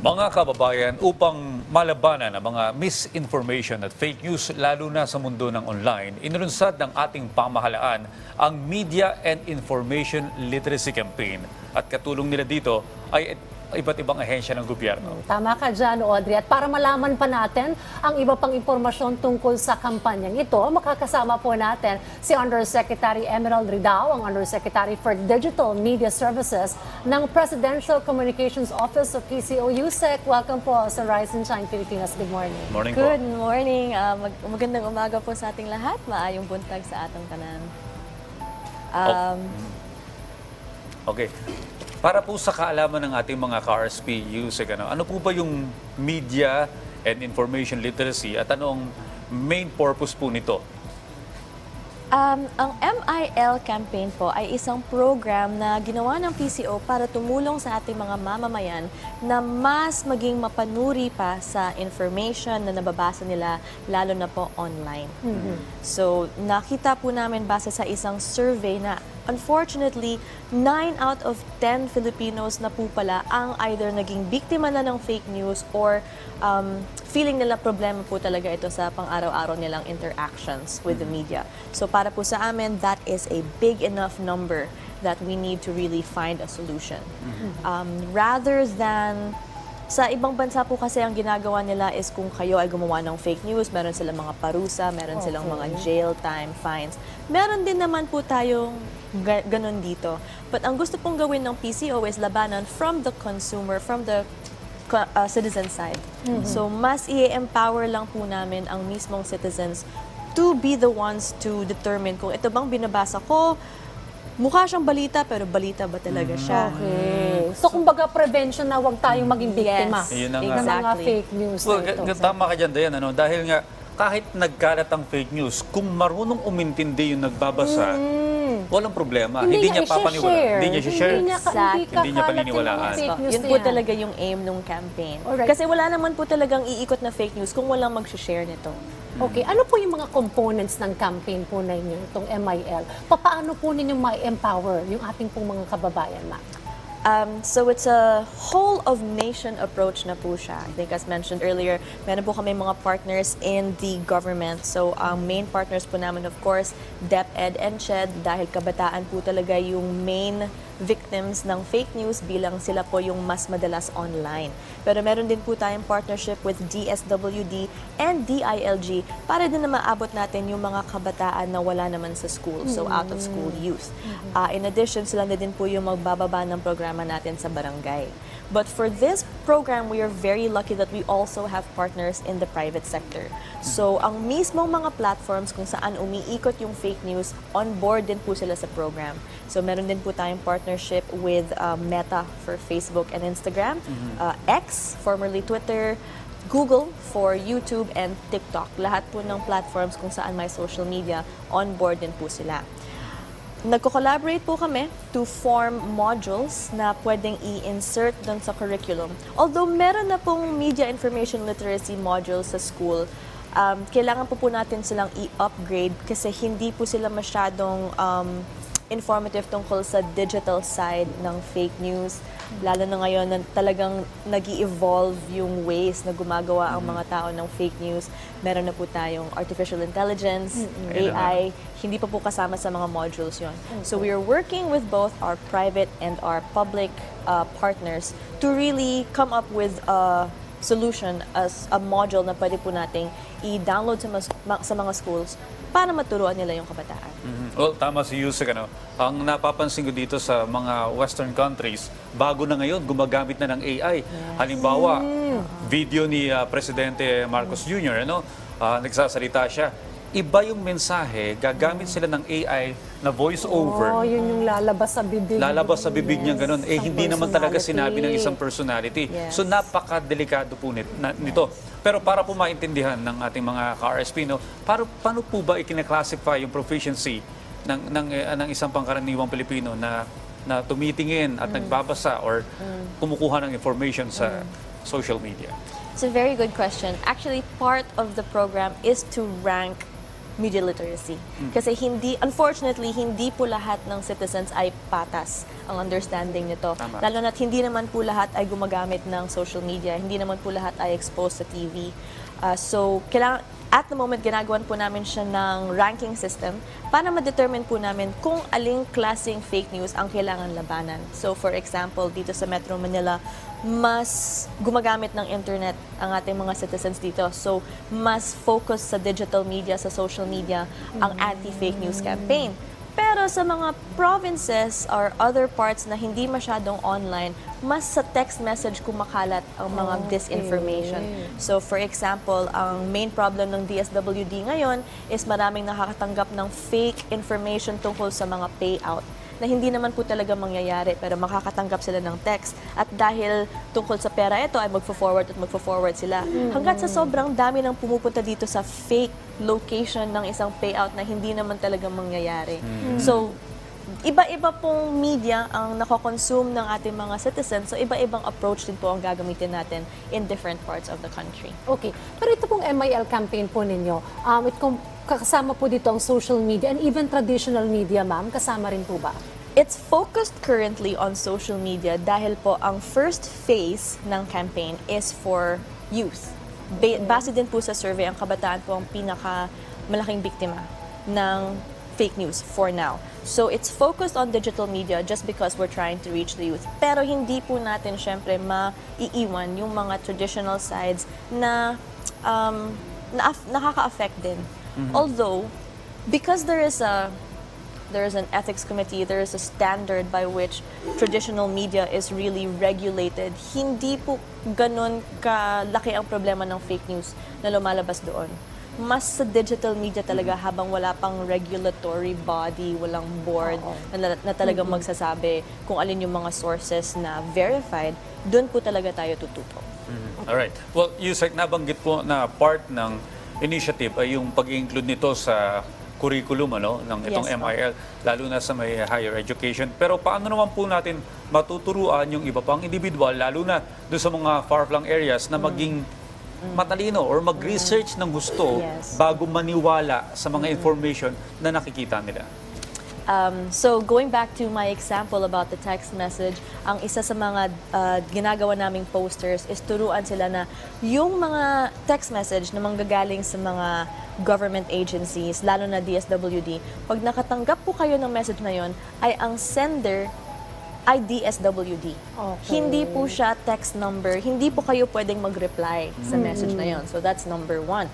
Mga kababayan, upang malabanan ang mga misinformation at fake news lalo na sa mundo ng online, inilunsad ng ating pamahalaan ang Media and Information Literacy Campaign. At katulong nila dito ay iba't ibang ahensya ng gobyerno. Tama ka dyan, Audrey. At para malaman pa natin ang iba pang impormasyon tungkol sa kampanyang ito, makakasama po natin si Undersecretary Emerald Ridao, ang Undersecretary for Digital Media Services ng Presidential Communications Office of PCO USEC. Welcome po sa Rise and Shine Pilipinas. Good morning. Morning po. Good morning. Magandang umaga po sa ating lahat. Maayong buntag sa atong tanan. Okay. Para po sa kaalaman ng ating mga ka-RSP USEC, ano po ba yung Media and Information Literacy at ano ang main purpose po nito? Ang MIL campaign po ay isang program na ginawa ng PCO para tumulong sa ating mga mamamayan na mas maging mapanuri pa sa information na nababasa nila, lalo na po online. So, nakita po namin base sa isang survey na unfortunately, 9 out of 10 Filipinos na po pala ang either naging biktima na ng fake news or feeling nila problema po talaga ito sa pang-araw-araw nilang interactions with the media. So para po sa amin, that is a big enough number that we need to really find a solution. Rather than sa ibang bansa po kasi ang ginagawa nila is kung kayo ay gumawa ng fake news, meron silang mga parusa, meron silang mga jail time, fines. Meron din naman po tayong ganun dito. But ang gusto pong gawin ng PCO is labanan from the consumer, from the citizen side. So mas i-empower lang po namin ang mismong citizens to be the ones to determine kung ito bang binabasa ko, mukha siyang balita, pero balita ba talaga siya? Okay. So, kumbaga, prevention na huwag tayong maging biktima Yun na ng nga. mga Exactly. fake news Well, na ito. tama ka dyan, Dayan. Dahil nga, kahit nagkalat ang fake news, kung marunong umintindi yung nagbabasa, walang problema. Hindi niya papaniwalaan. Hindi niya share. Hindi niya paniniwalaan. Yun po talaga yung aim ng campaign. Alright. Kasi wala naman po talagang iikot na fake news kung walang mag-share nito. Okay, ano po yung mga components ng campaign po ninyo, itong MIL? Paano po ninyo ma-empower yung ating pong mga kababayan, ma'am? So it's a whole of nation approach na po siya. I think as mentioned earlier, meron po kami mga partners in the government. So ang main partners po namin, of course, DepEd and CHED, dahil kabataan po talaga yung main victims ng fake news bilang sila po yung mas madalas online. Pero meron din po tayong partnership with DSWD and DILG para din na maabot natin yung mga kabataan na wala naman sa school, so out of school youth. In addition, sila na din po yung magbababa ng programa natin sa barangay. But for this program, we are very lucky that we also have partners in the private sector. So, ang mismong mga platforms kung saan umiikot yung fake news, on board din po sila sa program. So, meron din po tayong partnership with Meta for Facebook and Instagram, X, formerly Twitter, Google for YouTube and TikTok. Lahat po ng platforms kung saan may social media, on board din po sila. Nagko-collaborate po kami to form modules na pwedeng i-insert doon sa curriculum. Although meron na pong media information literacy modules sa school, kailangan po natin silang i-upgrade kasi hindi po sila masyadong informative tungkol sa digital side ng fake news. Lalo na ngayon na talagang nag-i-evolve yung ways na gumagawa ang mga tao ng fake news. Meron na po tayong artificial intelligence, AI, hindi pa po kasama sa mga modules yon. So we are working with both our private and our public partners to really come up with a solution as a module na pwede po nating i-download sa mga schools para maturuan nila yung kabataan. Well, tama si Yusek. Ang napapansin ko dito sa mga Western countries, bago na ngayon, gumagamit na ng AI. Halimbawa, video ni Presidente Marcos Jr., nagsasalita siya. Iba yung mensahe, gagamit sila ng AI na voice-over. Yun yung lalabas sa bibig. Lalabas sa bibig niya ganun. Hindi naman talaga sinabi ng isang personality. Yes. So napaka-delikado po nito. Pero para po maintindihan ng ating mga ka-RSP, paano po ba ikinaklasify yung proficiency ng isang pangkaraniwang Pilipino na tumitingin at nagbabasa or kumukuha ng information sa social media? It's a very good question. Actually, part of the program is to rank media literacy. Kasi unfortunately, hindi po lahat ng citizens ay patas ang understanding nito. Tama. Lalo na't hindi naman po lahat ay gumagamit ng social media, hindi naman po lahat ay exposed sa TV. So, at the moment, ginagawan po namin siya ng ranking system para ma-determine po namin kung aling klaseng fake news ang kailangan labanan. So, for example, dito sa Metro Manila, mas gumagamit ng internet ang ating mga citizens dito. So, mas focus sa digital media, sa social media, ang anti-fake news campaign. Pero sa mga provinces or other parts na hindi masyadong online, mas sa text message kumakalat ang mga disinformation. So for example, ang main problem ng DSWD ngayon is maraming nakakatanggap ng fake information tungkol sa mga payout na hindi naman po talaga mangyayari pero makakatanggap sila ng text. At dahil tungkol sa pera ito ay magfo-forward sila. Hanggat sa sobrang dami ng pumupunta dito sa fake location ng isang payout na hindi naman talaga mangyayari. So, iba-iba pong media ang nako-consume ng ating mga citizens. So, iba-ibang approach din po ang gagamitin natin in different parts of the country. Okay. Pero ito pong MIL campaign po ninyo, kasama po dito ang social media and even traditional media, ma'am. Kasama rin po ba? It's focused currently on social media dahil po ang first phase ng campaign is for youth. Base din po sa survey, ang kabataan po ang pinakamalaking biktima ng fake news for now. So it's focused on digital media just because we're trying to reach the youth. Pero hindi po natin syempre maiiwan yung mga traditional sides na nakaka-affect din. Although, because there is an ethics committee, there is a standard by which traditional media is really regulated, hindi po ganun kalaki ang problema ng fake news na lumalabas doon. Mas sa digital media talaga habang wala pang regulatory body, walang board na talagang magsasabi kung alin yung mga sources na verified, doon po talaga tayo tututo. Alright. Well, Yusek, nabanggit po na part ng initiative ay yung pag-include nito sa curriculum ng itong Yes, MIL, lalo na sa may higher education. Pero paano naman po natin matuturuan yung iba pang individual, lalo na doon sa mga far-flung areas na maging matalino or mag-research ng gusto bago maniwala sa mga information na nakikita nila? So going back to my example about the text message, ang isa sa mga ginagawa naming posters is turuan sila na yung mga text message na manggagaling sa mga government agencies, lalo na DSWD, pag nakatanggap po kayo ng message na yon, ay ang sender ay DSWD. Okay. Hindi po siya text number, hindi po kayo pwedeng mag-reply sa message na yon. So that's number one.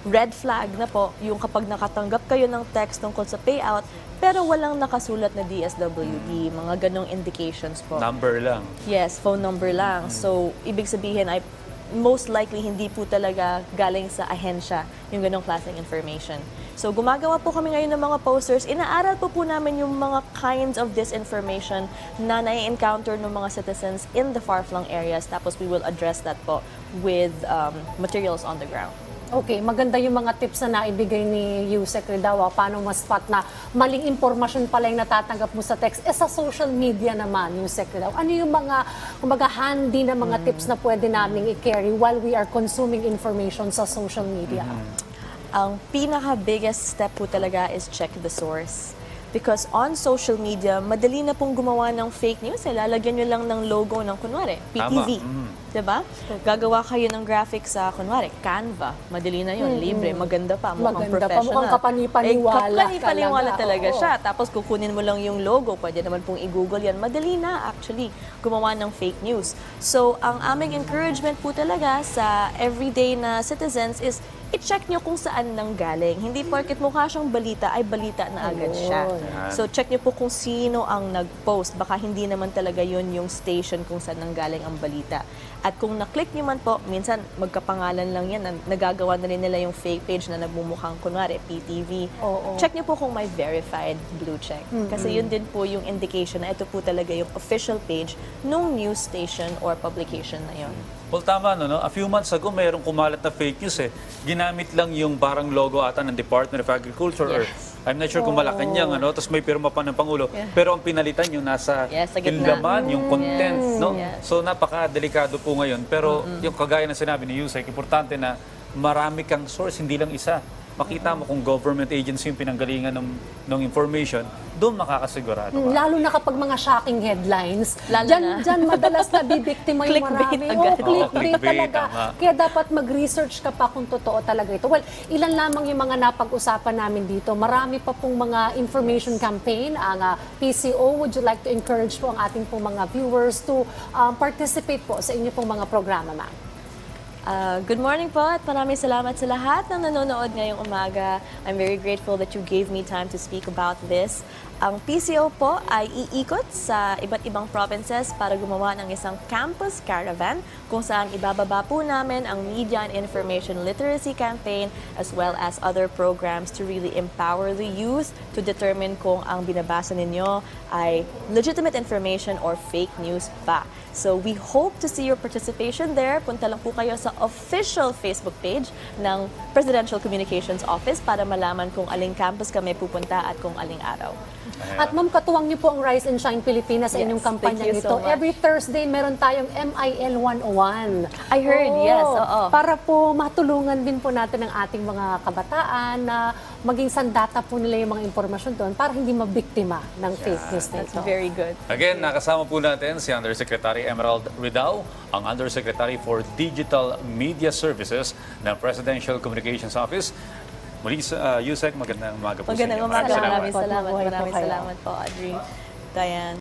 Red flag na po yung kapag nakatanggap kayo ng text tungkol sa payout pero walang nakasulat na DSWD, mga ganong indications po. Number lang. Yes, phone number lang. So, ibig sabihin ay most likely hindi po talaga galing sa ahensya yung ganong klaseng information. So, gumagawa po kami ngayon ng mga posters. Inaaral po namin yung mga kinds of disinformation na nai-encounter ng mga citizens in the far-flung areas. Tapos, we will address that po with materials on the ground. Okay, maganda yung mga tips na naibigay ni Yusek Ridawa. Paano ma-spot na maling impormasyon pala yung natatanggap mo sa text. Sa social media naman, Yusek Ridawa. Ano yung mga handy na mga tips na pwede naming i-carry while we are consuming information sa social media? Ang pinaka-biggest step po talaga is check the source. Because on social media, madali na pong gumawa ng fake news. Lalagyan nyo lang ng logo ng, kunwari, PTV. Diba? Gagawa kayo ng graphics sa, kunwari, Canva. Madali na yun, libre, maganda pa, mukhang professional. Mukhang kapani-paniwala kapani-paniwala talaga siya. Tapos kukunin mo lang yung logo, pwede naman pong i-google yan. Madali na, actually, gumawa ng fake news. So, ang aming encouragement po talaga sa everyday na citizens is i-check nyo kung saan nang galing. Hindi porket mukha siyang balita, ay balita na agad siya. So, check nyo po kung sino ang nag-post. Baka hindi naman talaga yun yung station kung saan nang galing ang balita. At kung na-click nyo man po, minsan magkapangalan lang yan, nagagawa na rin nila yung fake page na nagmumukhang, kunwari, PTV. Check nyo po kung may verified blue check. Kasi yun din po yung indication na ito po talaga yung official page nung news station or publication na yun. Well, tama, no? A few months ago, mayroong kumalat na fake news Ginamit lang yung parang logo ata ng Department of Agriculture or I'm not sure kung Malacanang, tapos may pirma pa ng Pangulo. Pero ang pinalitan yung nasa sa gitna. laman, yung content, no? Yes. So napaka-delikado po ngayon. Pero yung kagaya na sinabi ni Yusek, importante na marami kang source, hindi lang isa. makita mo kung government agency yung pinanggalingan ng information, doon makakasigurado ka. Lalo na kapag mga shocking headlines, Lalo dyan, na. dyan madalas na bibiktima yung Clickbait marami. agad. Clickbait Clickbait, talaga. tama. Kaya dapat mag-research ka pa kung totoo talaga ito. Well, ilan lamang yung mga napag-usapan namin dito. Marami pa pong mga information campaign. Ang PCO, would you like to encourage po ang ating pong mga viewers to participate po sa inyo pong mga programa, ma'am? Good morning po at maraming salamat sa lahat ng nanonood ngayong umaga. I'm very grateful that you gave me time to speak about this. Ang PCO po ay iikot sa iba't ibang provinces para gumawa ng isang campus caravan kung saan ibababa po namin ang media and information literacy campaign as well as other programs to really empower the youth to determine kung ang binabasa ninyo ay legitimate information or fake news ba. So we hope to see your participation there. Punta lang po kayo sa official Facebook page ng Presidential Communications Office para malaman kung aling campus kami pupunta at kung aling araw. At ma'am, katuwang niyo po ang Rise and Shine Pilipinas sa Yes, inyong kampanya thank you nito. so much. Every Thursday, meron tayong MIL 101. I heard, yes, oo. Para po matulungan din po natin ang ating mga kabataan na maging sandata po nila yung mga impormasyon doon para hindi mabiktima ng fake news na That's ito. very good. Again, nakasama po natin si Undersecretary Emerald Ridao, ang Undersecretary for Digital Media Services ng Presidential Communications Office. Muli, Yusek, magandang umaga po sa inyo. Magandang umaga. Salamat. Maraming salamat. Mabuhay po Maraming kayo. salamat po, Audrey. Diane.